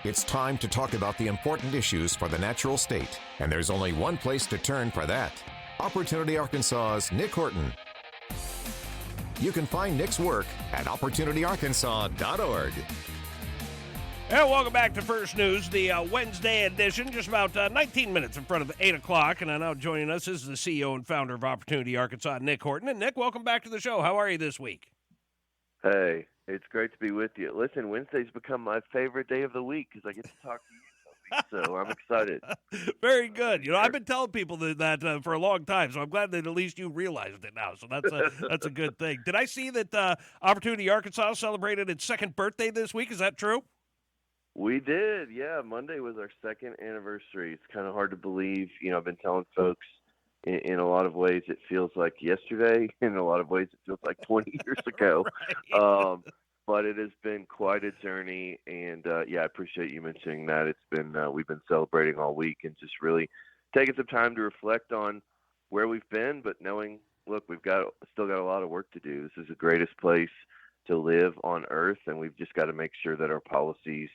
It's time to talk about the important issues for the natural state, and there's only one place to turn for that. Opportunity Arkansas's Nic Horton. You can find Nic's work at opportunityarkansas.org. And welcome back to First News, the Wednesday edition, just about 19 minutes in front of 8 o'clock. And now joining us is the CEO and founder of Opportunity Arkansas, Nic Horton. And Nic, welcome back to the show. How are you this week? Hey, it's great to be with you. Listen, Wednesday's become my favorite day of the week because I get to talk to you, Toby, so I'm excited. Very good. You know, I've been telling people that for a long time, so I'm glad that at least you realized it now. So that's a good thing. Did I see that Opportunity Arkansas celebrated its second birthday this week? Is that true? We did, yeah. Monday was our second anniversary. It's kind of hard to believe. You know, I've been telling folks in a lot of ways it feels like yesterday. In a lot of ways it feels like 20 years ago. Right. But it has been quite a journey, and yeah, I appreciate you mentioning that. It's been we've been celebrating all week and just really taking some time to reflect on where we've been, but knowing, look, we've still got a lot of work to do. This is the greatest place to live on earth, and we've just got to make sure that our policies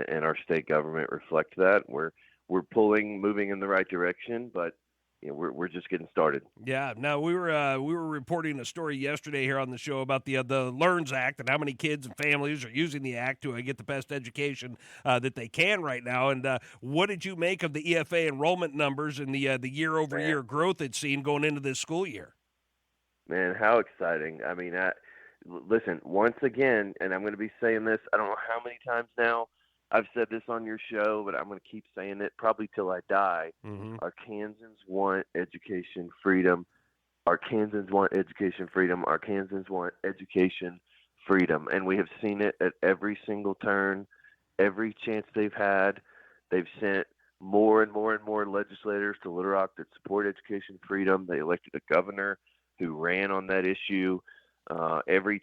and our state government reflect that. We're moving in the right direction, but you know, we're just getting started. Yeah. Now we were reporting a story yesterday here on the show about the LEARNS Act and how many kids and families are using the act to get the best education that they can right now. And what did you make of the EFA enrollment numbers and the year-over-year growth it's seen going into this school year? Man, how exciting! I mean, listen, once again, and I'm going to be saying this, I don't know how many times now I've said this on your show, but I'm going to keep saying it probably till I die. Mm-hmm. Arkansans want education freedom. Arkansans want education freedom. Arkansans want education freedom. And we have seen it at every single turn, every chance they've had. They've sent more and more and more legislators to Little Rock that support education freedom. They elected a governor who ran on that issue. Every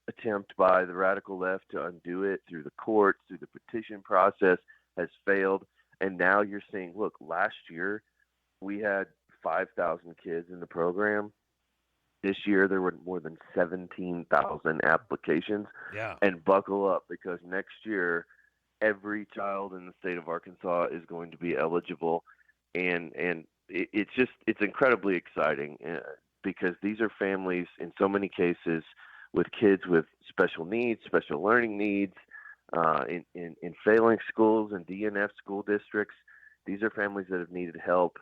attempt by the radical left to undo it through the courts, through the petition process, has failed. And now you're seeing, look, last year we had 5,000 kids in the program. This year there were more than 17,000 applications. Yeah. And buckle up, because next year every child in the state of Arkansas is going to be eligible. And it's incredibly exciting. Because these are families, in so many cases, with kids with special needs, special learning needs, in failing schools and DNF school districts. These are families that have needed help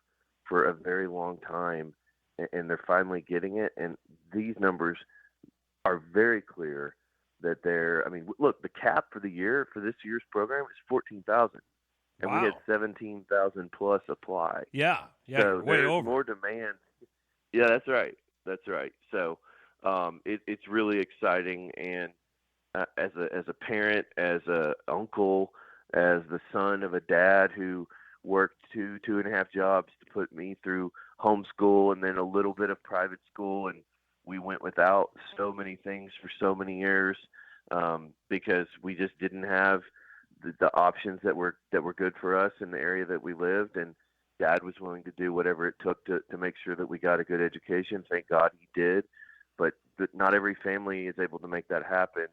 for a very long time, and they're finally getting it. And these numbers are very clear that look, the cap for the year for this year's program is 14,000. And wow. We had 17,000 plus apply. Yeah, so way there's over. more demand. Yeah, that's right. So it's really exciting, and as a parent, as a uncle, as the son of a dad who worked 2.5 jobs to put me through homeschool and then a little bit of private school, and we went without so many things for so many years because we just didn't have the options that were good for us in the area that we lived. And Dad was willing to do whatever it took to make sure that we got a good education. Thank God he did. But not every family is able to make that happen.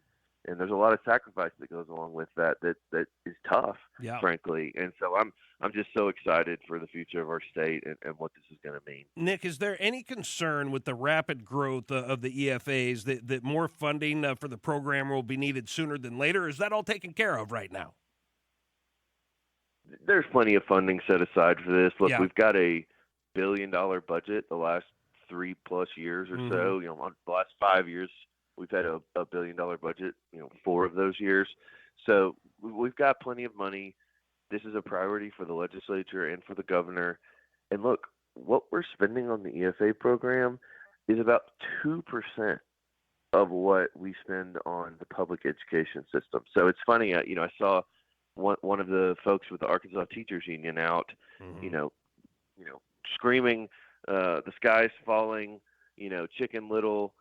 And there's a lot of sacrifice that goes along with that is tough, frankly. And so I'm just so excited for the future of our state and what this is going to mean. Nic, is there any concern with the rapid growth of the EFAs that more funding for the program will be needed sooner than later? Is that all taken care of right now? There's plenty of funding set aside for this. Look, Yeah. We've got a $1 billion budget the last 3+ years or so. You know, the last 5 years, we've had a $1 billion budget, 4 of those years. So we've got plenty of money. This is a priority for the legislature and for the governor. And look, what we're spending on the EFA program is about 2% of what we spend on the public education system. So it's funny, I saw one of the folks with the Arkansas Teachers Union out, screaming, the sky's falling, Chicken Little,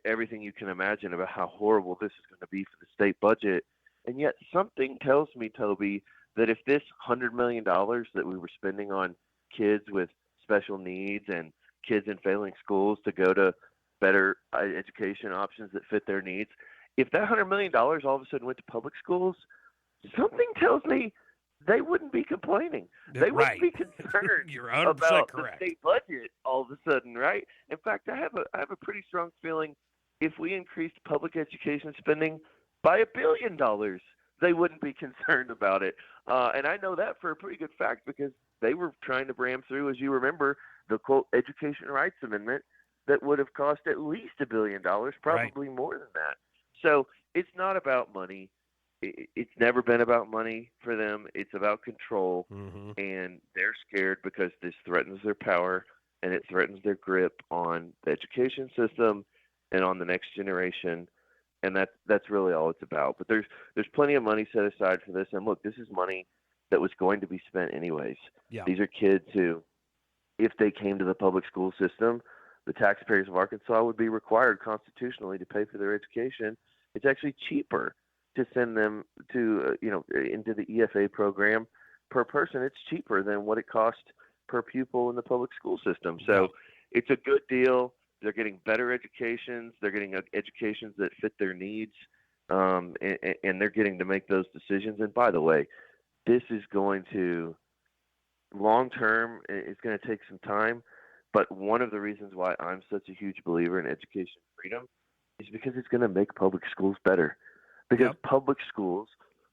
everything you can imagine about how horrible this is going to be for the state budget. And yet something tells me, Toby, that if this $100 million that we were spending on kids with special needs and kids in failing schools to go to better education options that fit their needs, if that $100 million all of a sudden went to public schools, something tells me they wouldn't be complaining. They Right. wouldn't be concerned You're 100% about correct. the state budget all of a sudden, right? In fact, I have a pretty strong feeling if we increased public education spending by $1 billion, they wouldn't be concerned about it. And I know that for a pretty good fact because they were trying to ram through, as you remember, the quote Education Rights Amendment that would have cost at least $1 billion, probably more than that. So it's not about money. It's never been about money for them. It's about control, and they're scared because this threatens their power and it threatens their grip on the education system and on the next generation. And that's really all it's about. But there's plenty of money set aside for this. And look, this is money that was going to be spent anyways. Yeah. These are kids who, if they came to the public school system, the taxpayers of Arkansas would be required constitutionally to pay for their education. It's actually cheaper to send them to, into the EFA program per person. It's cheaper than what it costs per pupil in the public school system. So it's a good deal. They're getting better educations. They're getting educations that fit their needs, and they're getting to make those decisions. And by the way, this is going to, long term, it's going to take some time. But one of the reasons why I'm such a huge believer in education freedom is because it's going to make public schools better. Because public schools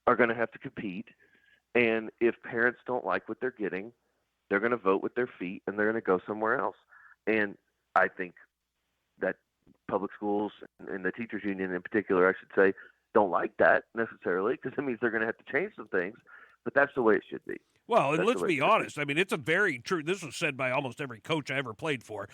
are going to have to compete. And if parents don't like what they're getting, they're going to vote with their feet and they're going to go somewhere else. And I think that public schools and the teachers union in particular, I should say, don't like that necessarily because it means they're going to have to change some things. But that's the way it should be. Well, and let's be honest. I mean, it's a very true. This was said by almost every coach I ever played for.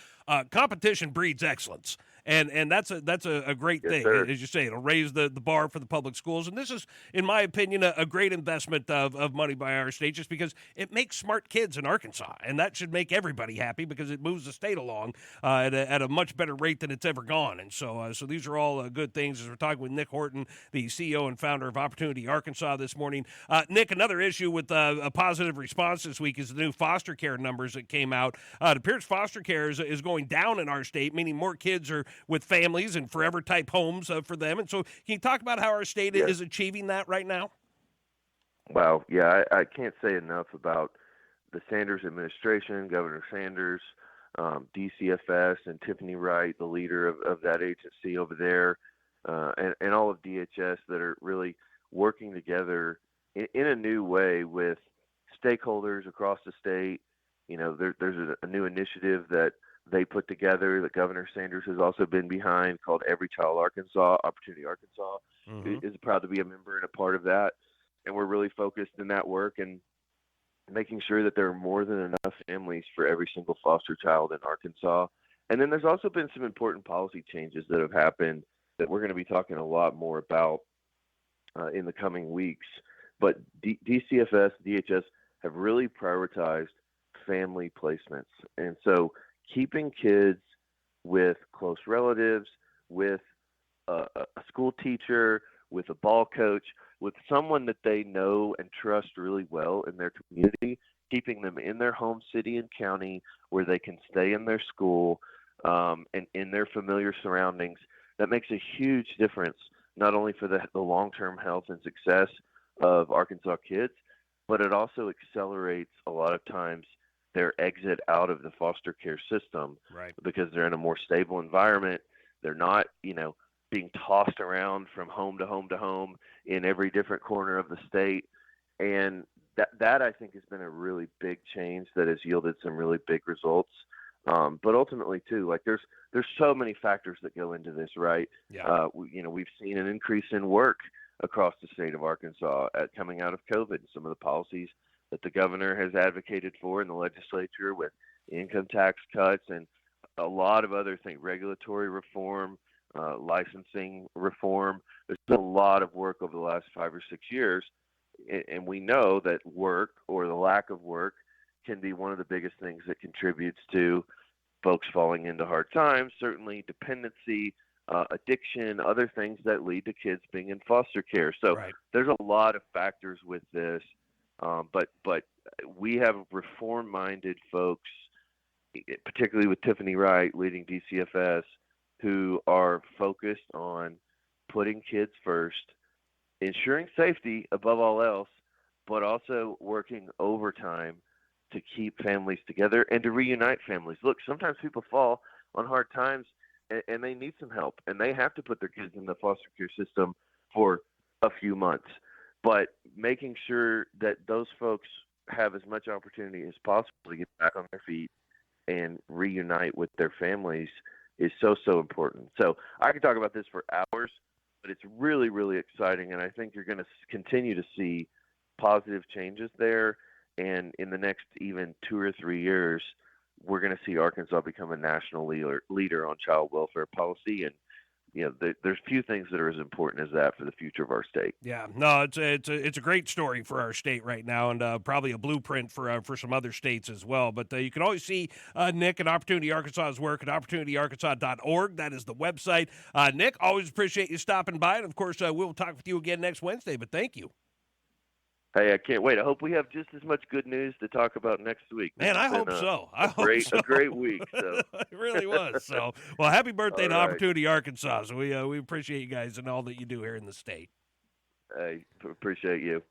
Competition breeds excellence, and that's a great thing. Sir. As you say, it'll raise the bar for the public schools, and this is, in my opinion, a great investment of money by our state, just because it makes smart kids in Arkansas, and that should make everybody happy because it moves the state along at a much better rate than it's ever gone. And so these are all good things. As we're talking with Nic Horton, the CEO and founder of Opportunity Arkansas this morning. Nick, another issue with a positive response this week is the new foster care numbers that came out. It appears foster care is going down in our state, meaning more kids are with families and forever type homes for them. And so can you talk about how our state is achieving that right now? Wow. Yeah, I can't say enough about the Sanders administration, Governor Sanders, DCFS, and Tiffany Wright, the leader of that agency over there, and all of DHS that are really working together in a new way with stakeholders across the state. There's a new initiative that they put together that Governor Sanders has also been behind called Every Child Arkansas. Opportunity Arkansas is proud to be a member and a part of that. And we're really focused in that work and making sure that there are more than enough families for every single foster child in Arkansas. And then there's also been some important policy changes that have happened that we're going to be talking a lot more about in the coming weeks. But DCFS, DHS have really prioritized family placements. And so keeping kids with close relatives, with a school teacher, with a ball coach, with someone that they know and trust really well in their community, keeping them in their home city and county where they can stay in their school and in their familiar surroundings, that makes a huge difference, not only for the long-term health and success of Arkansas kids, but it also accelerates a lot of times their exit out of the foster care system, right? Because they're in a more stable environment. They're not, being tossed around from home to home to home in every different corner of the state. And that I think has been a really big change that has yielded some really big results. But ultimately too, like there's so many factors that go into this, right? Yeah. We've seen an increase in work across the state of Arkansas coming out of COVID. Some of the policies that the governor has advocated for in the legislature with income tax cuts and a lot of other things, regulatory reform, licensing reform. There's been a lot of work over the last 5 or 6 years, and we know that work or the lack of work can be one of the biggest things that contributes to folks falling into hard times, certainly dependency, addiction, other things that lead to kids being in foster care. So there's a lot of factors with this, but we have reform-minded folks, particularly with Tiffany Wright leading DCFS, who are focused on putting kids first ensuring safety above all else, but also working overtime to keep families together and to reunite families. Look, sometimes people fall on hard times and they need some help, and they have to put their kids in the foster care system for a few months. But making sure that those folks have as much opportunity as possible to get back on their feet and reunite with their families is so, so important. So I could talk about this for hours, but it's really, really exciting, and I think you're going to continue to see positive changes there. And in the next even 2 or 3 years, we're going to see Arkansas become a national leader on child welfare policy. And there's few things that are as important as that for the future of our state. Yeah, no, it's a great story for our state right now, and probably a blueprint for some other states as well. But you can always see Nic and Opportunity Arkansas's work at opportunityarkansas.org. That is the website. Nic, always appreciate you stopping by, and of course we'll talk with you again next Wednesday. But thank you. Hey, I can't wait. I hope we have just as much good news to talk about next week. Man, I hope so. A great week. So. It really was. So, well, happy birthday to right. Opportunity Arkansas. So we appreciate you guys and all that you do here in the state. Hey, appreciate you.